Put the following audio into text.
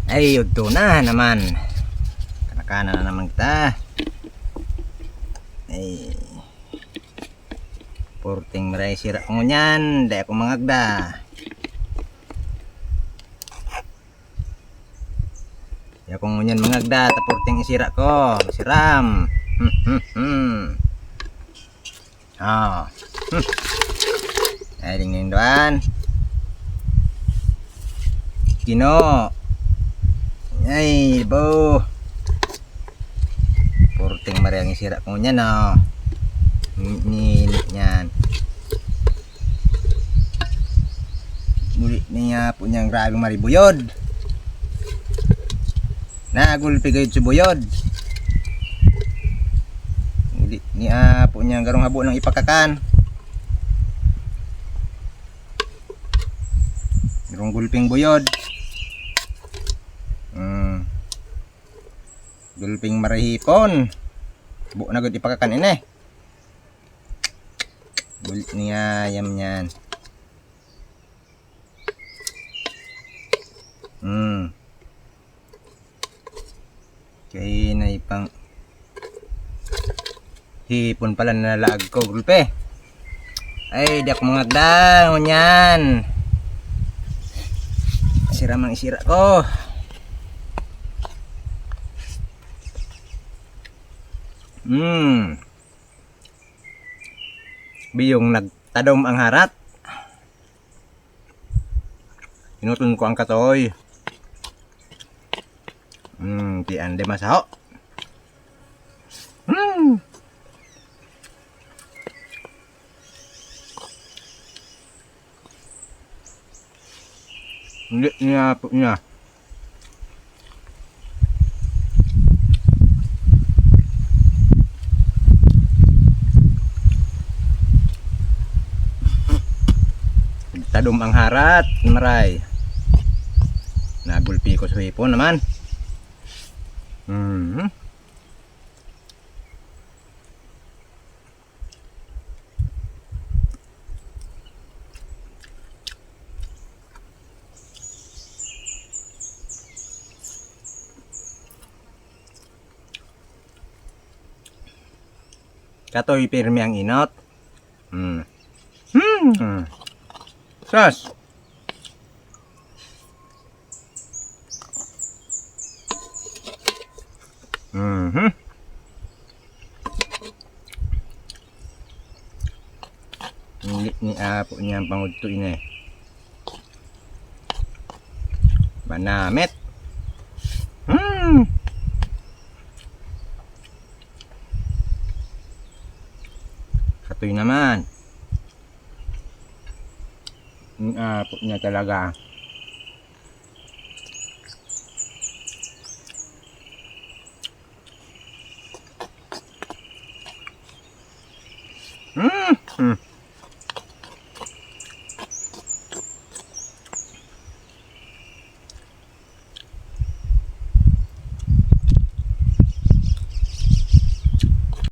Ay, udto na naman. Kanakana na naman kita. Ay. Porting maray sira ko nyan. Dahil ako mangagda. Dahil ako ngunyan mangagda. Taporting isira ko. Siram. Oh. Ay, dingin doan. Kino. Ay, bo. Porting maray ang isira ko nyan, oh. Ninit niyan. Muli niya po niyang grabing maribuyod. Nagulpi gayud sa buyod. Muli niya po niyang garong habo ng ipakakan. Garong gulping buyod. Gulping marihipon. Bu na gud ipakakan ini. Bulit niya yam yan. Kaya na ipang hipon pala na laag ko gulpe. Ay di ako mangagda ngunyan. Sira mang isira ko. Biyong nagtadom ang harat. Inutun ko ang katoy. Di ande masaho. Hindi niya po niya. Tadom ang harat, maray. Nagulpi ko sa hipon naman. Katoy pirmi ang inot. Sus. Ni apo niya ang pangudto ini. Banamit. Katoy naman. Ni apo niya talaga.